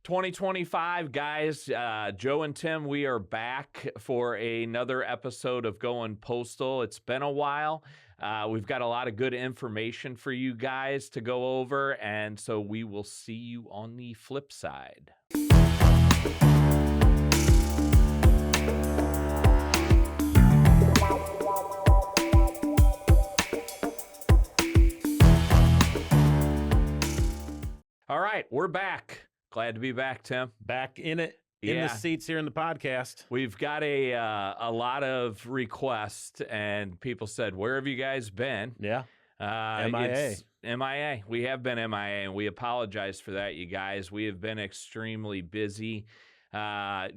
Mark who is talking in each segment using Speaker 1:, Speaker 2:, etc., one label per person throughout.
Speaker 1: 2025, guys. Joe and Tim, we are back for another episode of Going Postal. It's been a while. We've got a lot of good information for you guys to go over, and so we will see you on the flip side. All right, we're back. Glad to be back, Tim.
Speaker 2: Back in it, in the seats here in the podcast.
Speaker 1: We've got a lot of requests, and people said, "Where have you guys been?"
Speaker 2: Yeah, MIA.
Speaker 1: MIA. We have been MIA, and we apologize for that, you guys. We have been extremely busy,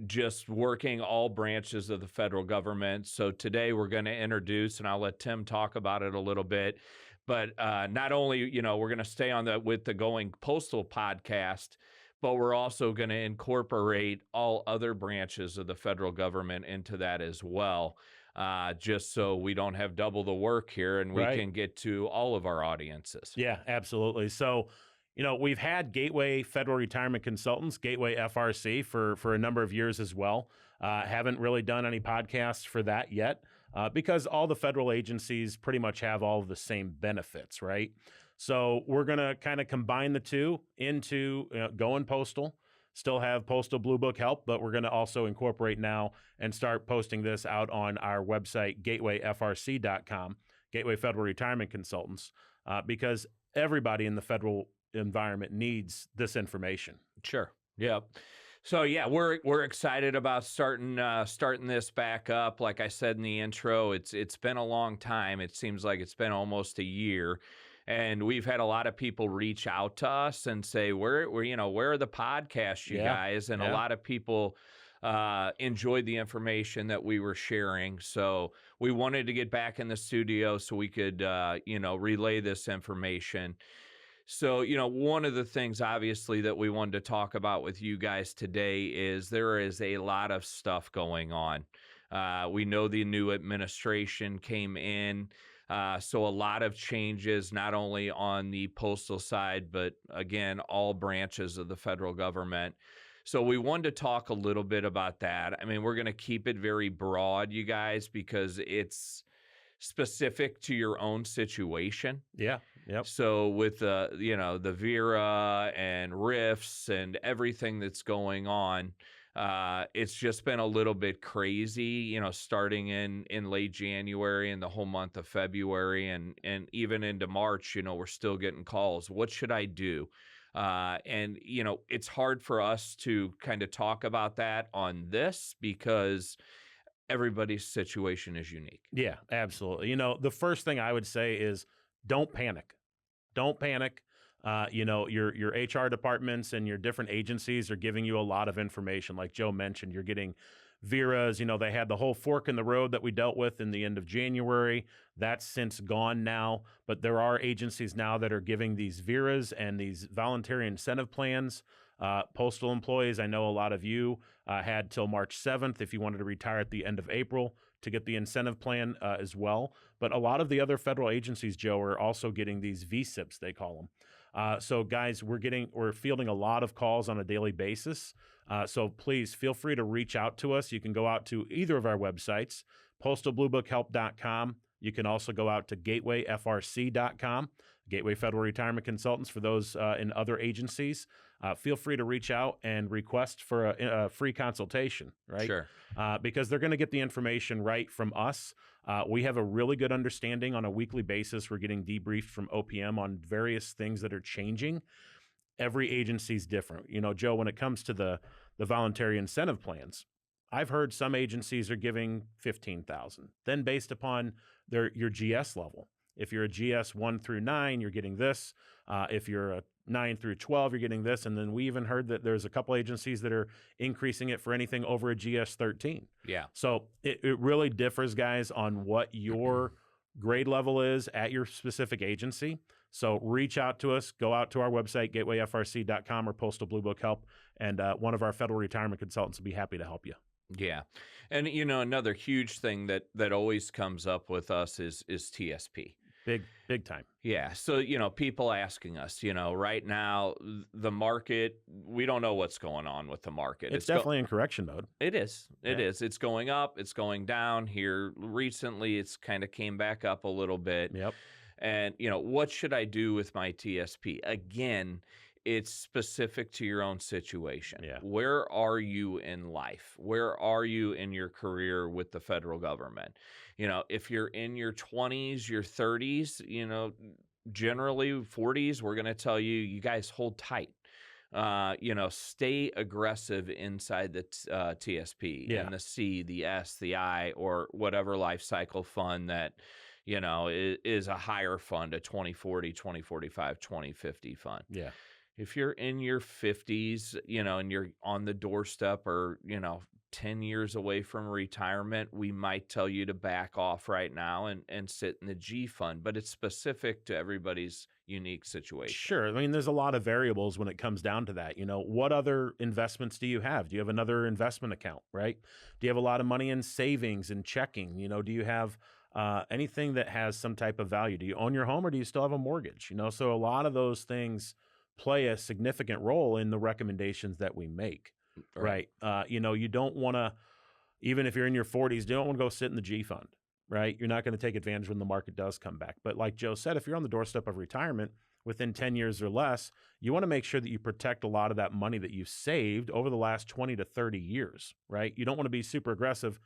Speaker 1: just working all branches of the federal government. So today we're going to introduce, and I'll let Tim talk about it a little bit. But not only, we're going to stay on with the Going Postal podcast, but we're also going to incorporate all other branches of the federal government into that as well, just so we don't have double the work here and we can get to all of our audiences.
Speaker 2: Yeah, absolutely. So, we've had Gateway Federal Retirement Consultants, Gateway FRC, for a number of years as well. Haven't really done any podcasts for that yet because all the federal agencies pretty much have all of the same benefits, right? So we're going to kind of combine the two into Going Postal, still have Postal Blue Book help, but we're going to also incorporate now and start posting this out on our website, gatewayfrc.com, Gateway Federal Retirement Consultants, because everybody in the federal environment needs this information.
Speaker 1: Sure. Yep. So yeah, we're excited about starting this back up. Like I said in the intro, it's been a long time. It seems like it's been almost a year. And we've had a lot of people reach out to us and say, where are the podcasts, you guys? And a lot of people enjoyed the information that we were sharing. So we wanted to get back in the studio so we could, relay this information. So, one of the things, obviously, that we wanted to talk about with you guys today is there is a lot of stuff going on. We know the new administration came in. So a lot of changes, not only on the postal side, but again, all branches of the federal government. So we wanted to talk a little bit about that. I mean, we're going to keep it very broad, you guys, because it's specific to your own situation.
Speaker 2: Yeah. Yep.
Speaker 1: So with the VERA and RIFs and everything that's going on, it's just been a little bit crazy, starting in late January and the whole month of February and even into March, we're still getting calls. What should I do? And it's hard for us to kind of talk about that on this because everybody's situation is unique.
Speaker 2: Yeah, absolutely. The first thing I would say is don't panic. Don't panic. Your HR departments and your different agencies are giving you a lot of information. Like Joe mentioned, you're getting VERAs. They had the whole fork in the road that we dealt with in the end of January. That's since gone now. But there are agencies now that are giving these VERAs and these voluntary incentive plans. Postal employees, I know a lot of you had till March 7th if you wanted to retire at the end of April to get the incentive plan as well. But a lot of the other federal agencies, Joe, are also getting these VSIPs, they call them. So guys, we're fielding a lot of calls on a daily basis. So please feel free to reach out to us. You can go out to either of our websites, postalbluebookhelp.com. You can also go out to gatewayfrc.com, Gateway Federal Retirement Consultants for those in other agencies. Feel free to reach out and request for a free consultation, right?
Speaker 1: Sure.
Speaker 2: Because they're going to get the information right from us. We have a really good understanding on a weekly basis. We're getting debriefed from OPM on various things that are changing. Every agency's different. Joe, when it comes to the voluntary incentive plans, I've heard some agencies are giving $15,000. Then based upon your GS level, if you're a GS 1 through 9, you're getting this. If you're a 9 through 12, you're getting this. And then we even heard that there's a couple agencies that are increasing it for anything over a GS 13.
Speaker 1: Yeah.
Speaker 2: So it really differs, guys, on what your grade level is at your specific agency. So reach out to us. Go out to our website, gatewayfrc.com or Postal Blue Book Help, and one of our federal retirement consultants will be happy to help you.
Speaker 1: Yeah. And, another huge thing that always comes up with us is TSP.
Speaker 2: Big time.
Speaker 1: Yeah. So, people asking us, right now, the market, we don't know what's going on with the market.
Speaker 2: It's definitely in correction mode.
Speaker 1: It is. It
Speaker 2: Yeah.
Speaker 1: is. It's going up. It's going down here. Recently, it's kind of came back up a little bit.
Speaker 2: Yep.
Speaker 1: And, what should I do with my TSP? Again, it's specific to your own situation.
Speaker 2: Yeah.
Speaker 1: Where are you in life? Where are you in your career with the federal government? If you're in your 20s, your 30s, generally 40s, we're going to tell you, you guys hold tight. Stay aggressive inside the TSP
Speaker 2: Yeah.
Speaker 1: and the C, the S, the I, or whatever life cycle fund that, is a higher fund, a 2040, 2045, 2050 fund.
Speaker 2: Yeah.
Speaker 1: If you're in your 50s, and you're on the doorstep or, 10 years away from retirement, we might tell you to back off right now and sit in the G fund, but it's specific to everybody's unique situation.
Speaker 2: Sure. I mean, there's a lot of variables when it comes down to that. What other investments do you have? Do you have another investment account, right? Do you have a lot of money in savings and checking? Do you have anything that has some type of value? Do you own your home or do you still have a mortgage? So a lot of those things play a significant role in the recommendations that we make, right? You don't want to, even if you're in your 40s, you don't want to go sit in the G fund, right? You're not going to take advantage when the market does come back. But like Joe said, if you're on the doorstep of retirement within 10 years or less, you want to make sure that you protect a lot of that money that you've saved over the last 20 to 30 years, right? You don't want to be super aggressive,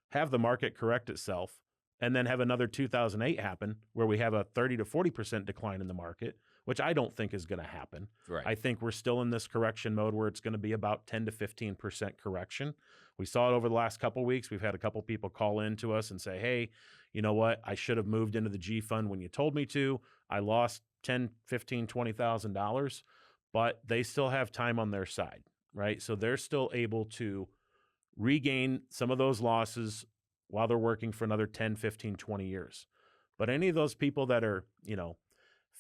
Speaker 2: have the market correct itself, and then have another 2008 happen where we have a 30 to 40% decline in the market, which I don't think is going to happen.
Speaker 1: Right.
Speaker 2: I think we're still in this correction mode where it's going to be about 10 to 15% correction. We saw it over the last couple of weeks. We've had a couple people call in to us and say, hey, you know what? I should have moved into the G fund when you told me to. I lost $10, $15, $20,000, but they still have time on their side, right? So they're still able to regain some of those losses while they're working for another 10, 15, 20 years. But any of those people that are,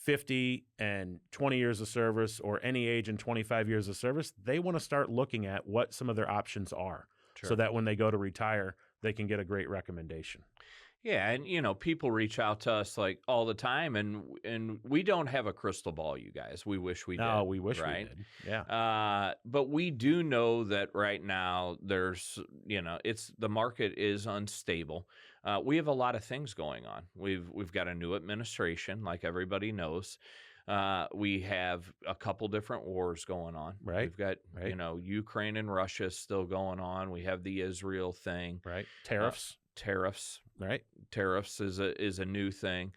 Speaker 2: 50 and 20 years of service or any age and 25 years of service, they want to start looking at what some of their options are so that when they go to retire, they can get a great recommendation.
Speaker 1: Yeah, and people reach out to us like all the time, and we don't have a crystal ball, you guys. We wish we did.
Speaker 2: No, we wish
Speaker 1: right?
Speaker 2: we did. Yeah.
Speaker 1: But we do know that right now there's, it's the market is unstable. We have a lot of things going on. We've got a new administration, like everybody knows. We have a couple different wars going on.
Speaker 2: Right.
Speaker 1: We've got, Ukraine and Russia still going on. We have the Israel thing.
Speaker 2: Right. Tariffs. Right.
Speaker 1: Tariffs is a new thing.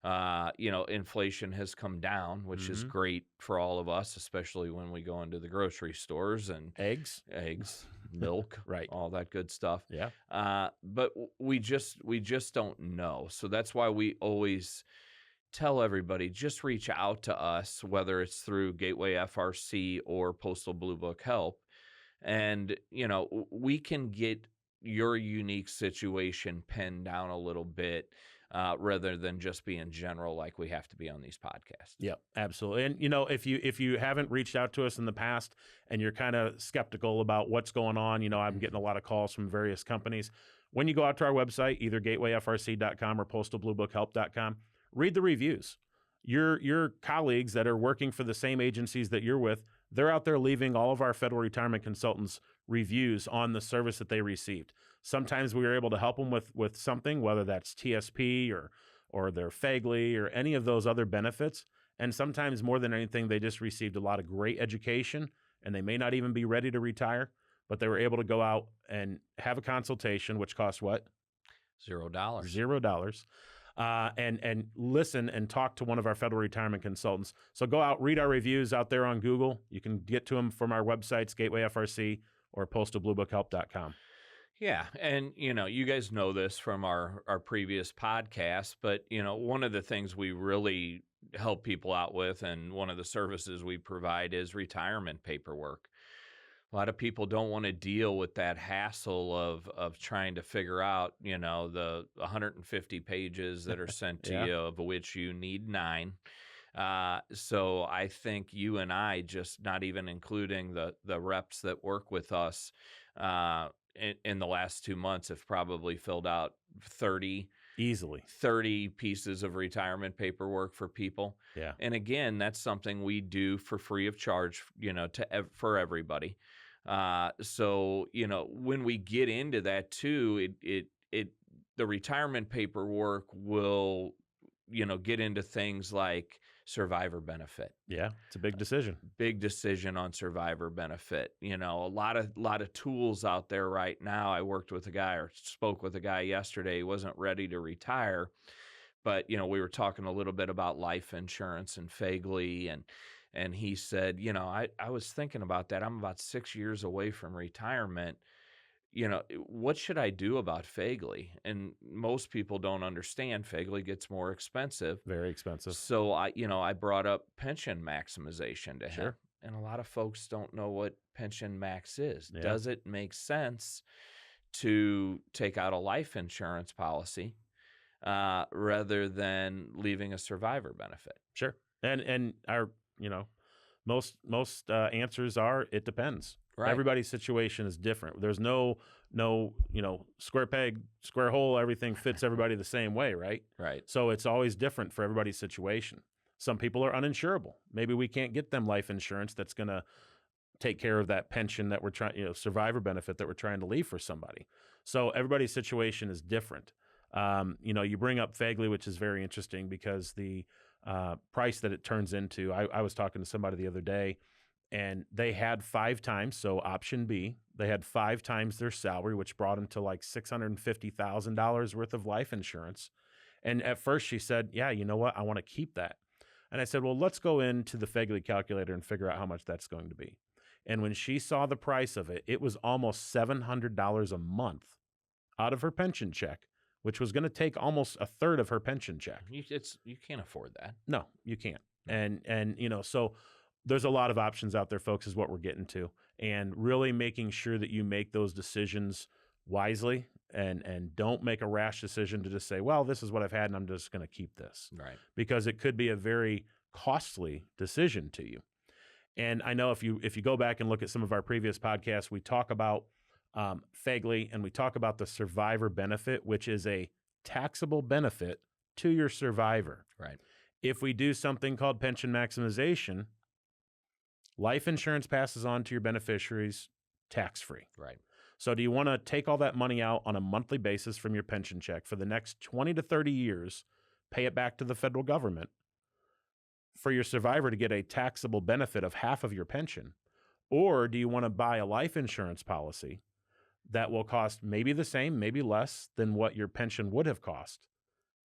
Speaker 1: Inflation has come down, which is great for all of us, especially when we go into the grocery stores and
Speaker 2: eggs,
Speaker 1: milk,
Speaker 2: right,
Speaker 1: all that good stuff.
Speaker 2: Yeah.
Speaker 1: But we just don't know. So that's why we always tell everybody, just reach out to us, whether it's through Gateway FRC or Postal Blue Book Help. And, we can get your unique situation pinned down a little bit rather than just being general like we have to be on these podcasts.
Speaker 2: Yep, absolutely. And if you haven't reached out to us in the past and you're kind of skeptical about what's going on, I'm getting a lot of calls from various companies. When you go out to our website, either gatewayfrc.com or postalbluebookhelp.com, read the reviews. Your colleagues that are working for the same agencies that you're with, they're out there leaving all of our federal retirement consultants reviews on the service that they received. Sometimes we were able to help them with something, whether that's TSP or their FEGLI or any of those other benefits. And sometimes more than anything, they just received a lot of great education and they may not even be ready to retire, but they were able to go out and have a consultation, which cost what?
Speaker 1: $0.
Speaker 2: $0. And listen and talk to one of our federal retirement consultants. So go out, read our reviews out there on Google. You can get to them from our websites, Gateway FRC or postalbluebookhelp.com.
Speaker 1: Yeah. And, you guys know this from our previous podcast, but, one of the things we really help people out with and one of the services we provide is retirement paperwork. A lot of people don't want to deal with that hassle of trying to figure out, the 150 pages that are sent to you, of which you need 9. So I think you and I, just not even including the reps that work with us in the last 2 months, have probably filled out 30
Speaker 2: Easily.
Speaker 1: 30 pieces of retirement paperwork for people.
Speaker 2: Yeah.
Speaker 1: And again, that's something we do for free of charge, for everybody. So, when we get into that too, the retirement paperwork will, get into things like survivor benefit.
Speaker 2: Yeah. It's a big decision.
Speaker 1: Big decision on survivor benefit. A lot of tools out there right now. I worked with a guy or spoke with a guy yesterday. He wasn't ready to retire, but we were talking a little bit about life insurance and Fagley, and he said, I was thinking about that. I'm about 6 years away from retirement. What should I do about Fagley? And most people don't understand Fagley gets more expensive.
Speaker 2: Very expensive.
Speaker 1: So I brought up pension maximization to him.
Speaker 2: Sure.
Speaker 1: And a lot of folks don't know what pension max is.
Speaker 2: Yeah.
Speaker 1: Does it make sense to take out a life insurance policy rather than leaving a survivor benefit?
Speaker 2: Sure. And our, most answers are it depends.
Speaker 1: Right.
Speaker 2: Everybody's situation is different. There's no square peg, square hole. Everything fits everybody the same way, right?
Speaker 1: Right.
Speaker 2: So it's always different for everybody's situation. Some people are uninsurable. Maybe we can't get them life insurance that's going to take care of that pension that we're trying, survivor benefit that we're trying to leave for somebody. So everybody's situation is different. You bring up Fagley, which is very interesting because the price that it turns into, I was talking to somebody the other day, and they had 5 times, so option B, they had 5 times their salary, which brought them to like $650,000 worth of life insurance. And at first she said, yeah, you know what? I want to keep that. And I said, well, let's go into the Fagley calculator and figure out how much that's going to be. And when she saw the price of it, it was almost $700 a month out of her pension check, which was going to take almost a third of her pension check.
Speaker 1: You can't afford that.
Speaker 2: No, you can't. And so there's a lot of options out there, folks, is what we're getting to. And really making sure that you make those decisions wisely and don't make a rash decision to just say, well, this is what I've had and I'm just going to keep this.
Speaker 1: Right.
Speaker 2: Because it could be a very costly decision to you. And I know if you go back and look at some of our previous podcasts, we talk about Fagley and we talk about the survivor benefit, which is a taxable benefit to your survivor.
Speaker 1: Right.
Speaker 2: If we do something called pension maximization, life insurance passes on to your beneficiaries tax-free.
Speaker 1: Right.
Speaker 2: So do you want to take all that money out on a monthly basis from your pension check for the next 20 to 30 years, pay it back to the federal government for your survivor to get a taxable benefit of half of your pension? Or do you want to buy a life insurance policy that will cost maybe the same, maybe less than what your pension would have cost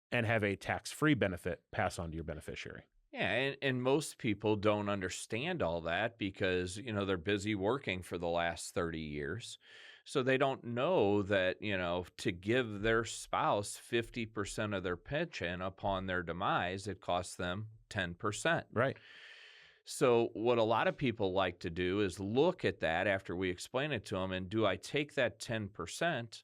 Speaker 2: and have a tax-free benefit pass on to your beneficiary?
Speaker 1: Yeah, and most people don't understand all that because, they're busy working for the last 30 years. So they don't know that, to give their spouse 50% of their pension upon their demise, it costs them 10%.
Speaker 2: Right.
Speaker 1: So what a lot of people like to do is look at that after we explain it to them and do I take that 10%,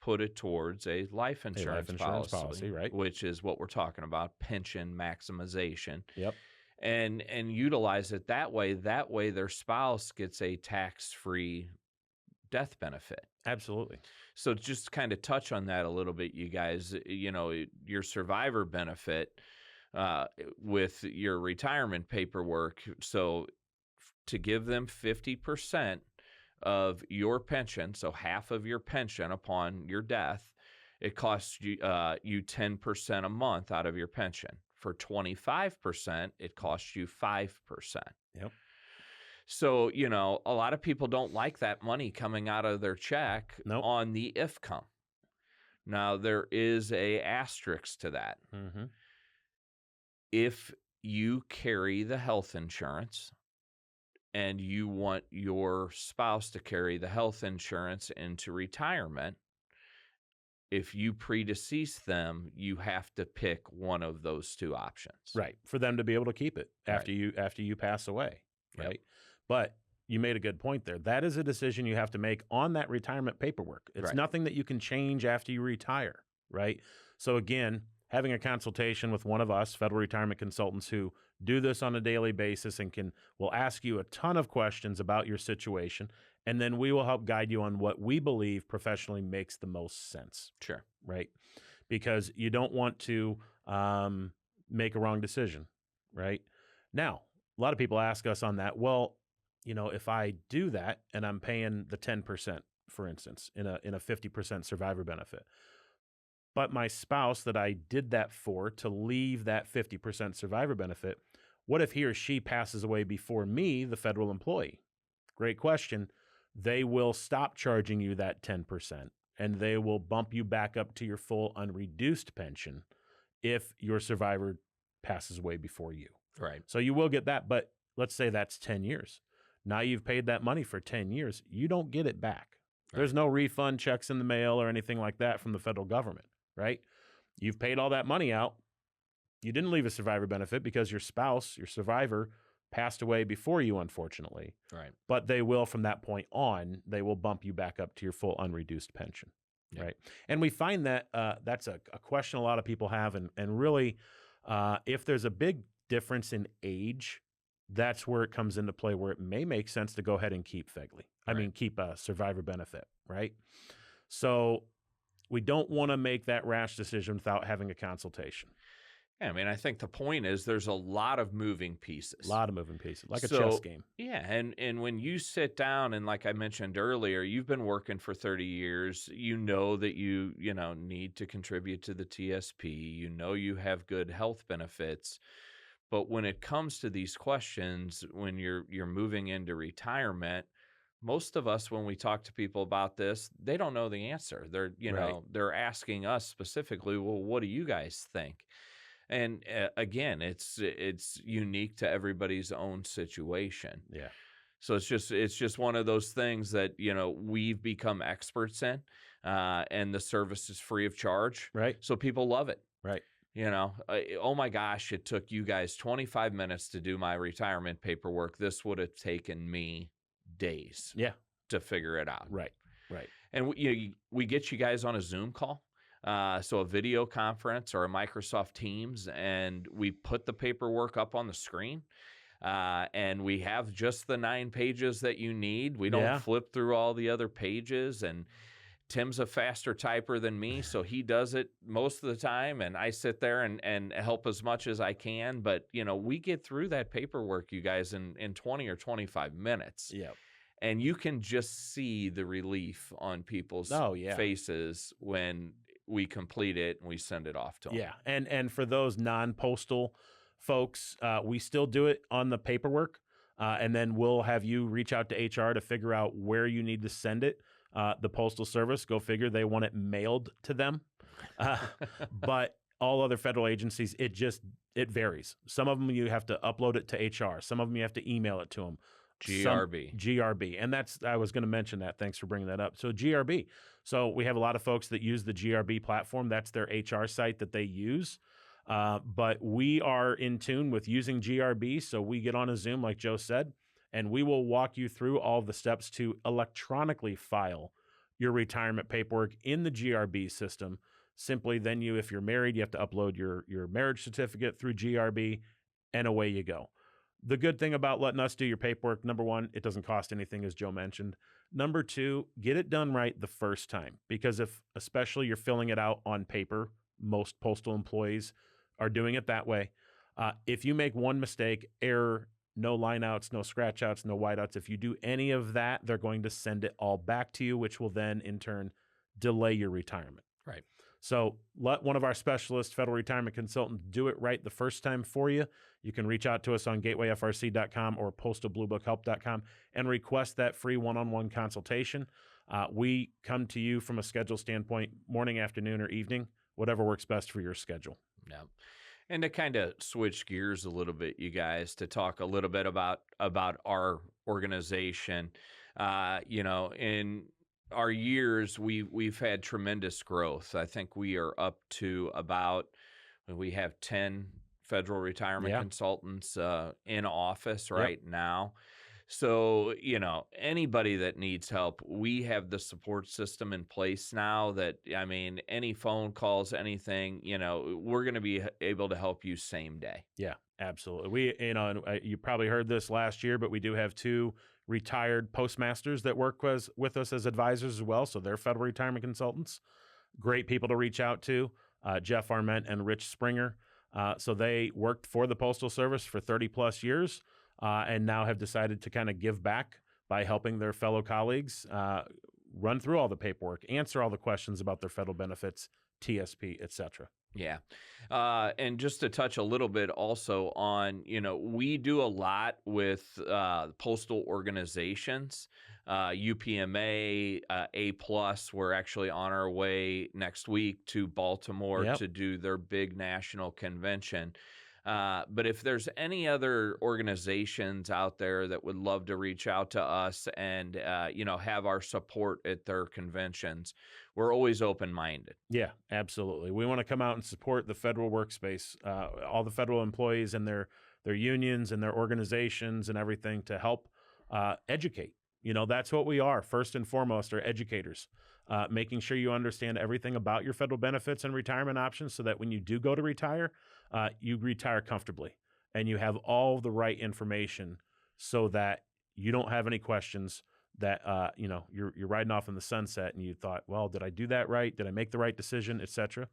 Speaker 1: put it towards a life insurance policy,
Speaker 2: right?
Speaker 1: Which is what we're talking about, pension maximization.
Speaker 2: Yep.
Speaker 1: And utilize it that way. That way their spouse gets a tax-free death benefit.
Speaker 2: Absolutely.
Speaker 1: So just kind of touch on that a little bit, you guys. Your survivor benefit with your retirement paperwork. So to give them 50% of your pension, so half of your pension upon your death, it costs you 10% a month out of your pension. For 25%, it costs you 5%.
Speaker 2: Yep.
Speaker 1: So, a lot of people don't like that money coming out of their check on the IFCOM. Now, there is a asterisk to that.
Speaker 2: Mm-hmm.
Speaker 1: If you carry the health insurance and you want your spouse to carry the health insurance into retirement, if you predecease them, you have to pick one of those 2 options.
Speaker 2: Right. For them to be able to keep it after you pass away. Right.
Speaker 1: Yep.
Speaker 2: But you made a good point there. That is a decision you have to make on that retirement paperwork. It's nothing that you can change after you retire. Right. So again, having a consultation with one of us, federal retirement consultants who do this on a daily basis and will ask you a ton of questions about your situation. And then we will help guide you on what we believe professionally makes the most sense.
Speaker 1: Sure.
Speaker 2: Right. because you don't want to make a wrong decision, right? Now, a lot of people ask us on that, well, if I do that and I'm paying the 10%, for instance, in a 50% survivor benefit, but my spouse that I did that for to leave that 50% survivor benefit, what if he or she passes away before me, the federal employee? Great question. They will stop charging you that 10% and they will bump you back up to your full unreduced pension if your survivor passes away before you.
Speaker 1: Right.
Speaker 2: So you will get that, but let's say that's 10 years. Now you've paid that money for 10 years. You don't get it back. There's
Speaker 1: Right.
Speaker 2: no refund checks in the mail or anything like that from the federal government, right? You've paid all that money out. You didn't leave a survivor benefit because your spouse, your survivor, passed away before you, unfortunately.
Speaker 1: Right.
Speaker 2: But they will, from that point on, they will bump you back up to your full unreduced pension,
Speaker 1: Yeah.
Speaker 2: right? And we find that that's a question a lot of people have. And really, if there's a big difference in age, that's where it comes into play, where it may make sense to go ahead and keep FEGLI. I mean, keep a survivor benefit, right? So we don't want to make that rash decision without having a consultation.
Speaker 1: Yeah, I mean, I think the point is there's a lot of moving pieces.
Speaker 2: A lot of moving pieces, like a chess game.
Speaker 1: Yeah, and when you sit down and like I mentioned earlier, you've been working for 30 years, you know that you need to contribute to the TSP, you have good health benefits. But when it comes to these questions, when you're moving into retirement, most of us, when we talk to people about this, they don't know the answer. They're,
Speaker 2: Right.
Speaker 1: they're asking us specifically, well, what do you guys think? And again, it's unique to everybody's own situation.
Speaker 2: Yeah.
Speaker 1: So it's just one of those things that we've become experts in, and the service is free of charge.
Speaker 2: Right.
Speaker 1: So people love it.
Speaker 2: Right.
Speaker 1: Oh my gosh, it took you guys 25 minutes to do my retirement paperwork. This would have taken me days
Speaker 2: Yeah.
Speaker 1: to figure it out.
Speaker 2: Right. Right.
Speaker 1: And we get you guys on a Zoom call, so a video conference or a Microsoft Teams, and we put the paperwork up on the screen, and we have just the 9 pages that you need. We don't
Speaker 2: Yeah.
Speaker 1: flip through all the other pages, and Tim's a faster typer than me, so he does it most of the time, and I sit there and help as much as I can. But we get through that paperwork, you guys, in 20 or 25 minutes.
Speaker 2: Yeah.
Speaker 1: And you can just see the relief on people's faces when we complete it and we send it off to them.
Speaker 2: Yeah. And for those non-postal folks, we still do it on the paperwork, and then we'll have you reach out to HR to figure out where you need to send it. The Postal Service, go figure, they want it mailed to them. But all other federal agencies, it varies. Some of them you have to upload it to HR. Some of them you have to email it to them.
Speaker 1: GRB.
Speaker 2: GRB. And I was going to mention that. Thanks for bringing that up. So GRB. So we have a lot of folks that use the GRB platform. That's their HR site that they use. But we are in tune with using GRB. So we get on a Zoom, like Joe said, and we will walk you through all the steps to electronically file your retirement paperwork in the GRB system. Simply then if you're married, you have to upload your marriage certificate through GRB, and away you go. The good thing about letting us do your paperwork, number one, it doesn't cost anything, as Joe mentioned. Number two, get it done right the first time, because if especially you're filling it out on paper, most postal employees are doing it that way. If you make one mistake, error, no lineouts, no scratch outs, no whiteouts, if you do any of that, they're going to send it all back to you, which will then in turn delay your retirement.
Speaker 1: Right.
Speaker 2: So let one of our specialist federal retirement consultants do it right the first time for you. You can reach out to us on gatewayfrc.com or postalbluebookhelp.com and request that free one-on-one consultation. We come to you from a schedule standpoint, morning, afternoon, or evening, whatever works best for your schedule.
Speaker 1: Yeah. And to kind of switch gears a little bit, you guys, to talk a little bit about our organization, in our years, we've had tremendous growth. I think we are up to we have 10 federal retirement consultants in office right now. So, anybody that needs help, we have the support system in place now that, any phone calls, anything, we're going to be able to help you same day.
Speaker 2: Yeah, absolutely. We, you probably heard this last year, but we do have 2 retired postmasters that work with us as advisors as well. So they're federal retirement consultants. Great people to reach out to. Jeff Arment and Rich Springer. So they worked for the Postal Service for 30 plus years and now have decided to kind of give back by helping their fellow colleagues run through all the paperwork, answer all the questions about their federal benefits, TSP, etc.
Speaker 1: Yeah. And just to touch a little bit also on, we do a lot with postal organizations, UPMA, A plus. We're actually on our way next week to Baltimore
Speaker 2: Yep.
Speaker 1: to do their big national convention. But if there's any other organizations out there that would love to reach out to us and, have our support at their conventions, we're always open-minded.
Speaker 2: Yeah, absolutely. We want to come out and support the federal workspace, all the federal employees and their unions and their organizations and everything to help educate. That's what we are. First and foremost, are educators, making sure you understand everything about your federal benefits and retirement options so that when you do go to retire, you retire comfortably and you have all the right information so that you don't have any questions that you're riding off in the sunset and you thought, well, did I do that right? Did I make the right decision, etc.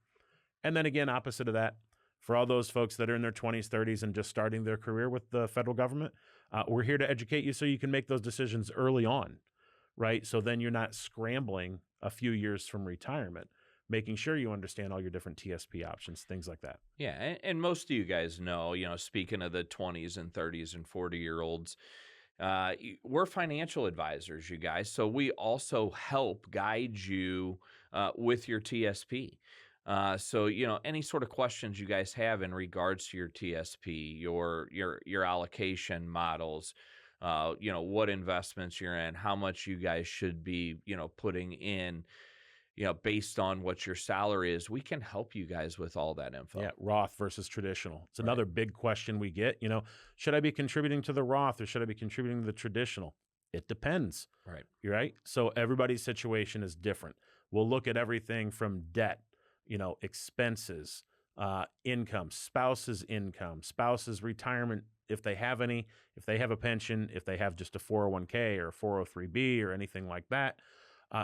Speaker 2: And then again, opposite of that, for all those folks that are in their 20s, 30s, and just starting their career with the federal government, we're here to educate you so you can make those decisions early on, right? So then you're not scrambling a few years from retirement, making sure you understand all your different TSP options, things like that.
Speaker 1: Yeah, and most of you guys know, speaking of the 20s and 30s and 40-year-olds, we're financial advisors, you guys. So we also help guide you with your TSP. So any sort of questions you guys have in regards to your TSP, your allocation models, what investments you're in, how much you guys should be putting in, based on what your salary is, we can help you guys with all that info.
Speaker 2: Yeah, Roth versus traditional. It's
Speaker 1: Right.
Speaker 2: another big question we get. Should I be contributing to the Roth or should I be contributing to the traditional? It depends.
Speaker 1: Right.
Speaker 2: You're right. So everybody's situation is different. We'll look at everything from debt, expenses, income, spouse's retirement, if they have any, if they have a pension, if they have just a 401k or a 403b or anything like that.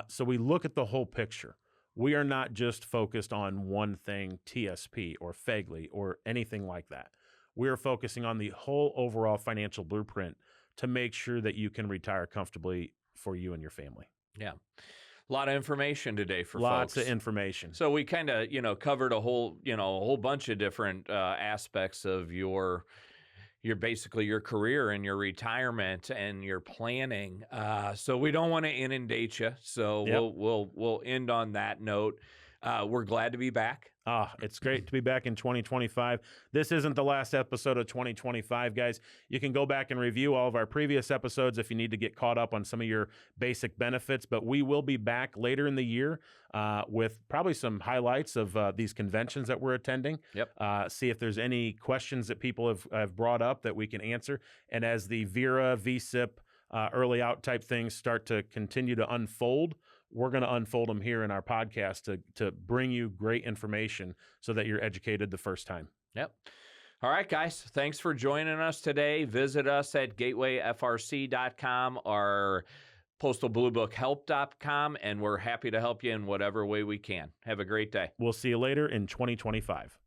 Speaker 2: So we look at the whole picture. We are not just focused on one thing, TSP or FEGLI or anything like that. We are focusing on the whole overall financial blueprint to make sure that you can retire comfortably for you and your family.
Speaker 1: Yeah. A lot of information today for
Speaker 2: Lots
Speaker 1: folks.
Speaker 2: of information.
Speaker 1: So we kind of, covered a whole bunch of different aspects of your basically your career and your retirement and your planning. So we don't want to inundate you. So
Speaker 2: Yep.
Speaker 1: we'll end on that note. We're glad to be back.
Speaker 2: It's great to be back in 2025. This isn't the last episode of 2025, guys. You can go back and review all of our previous episodes if you need to get caught up on some of your basic benefits. But we will be back later in the year with probably some highlights of these conventions that we're attending.
Speaker 1: Yep.
Speaker 2: See if there's any questions that people have brought up that we can answer. And as the VERA, VSIP, early out type things start to continue to unfold, we're going to unfold them here in our podcast to bring you great information so that you're educated the first time.
Speaker 1: Yep. All right, guys. Thanks for joining us today. Visit us at gatewayfrc.com or postalbluebookhelp.com, and we're happy to help you in whatever way we can. Have a great day.
Speaker 2: We'll see you later in 2025.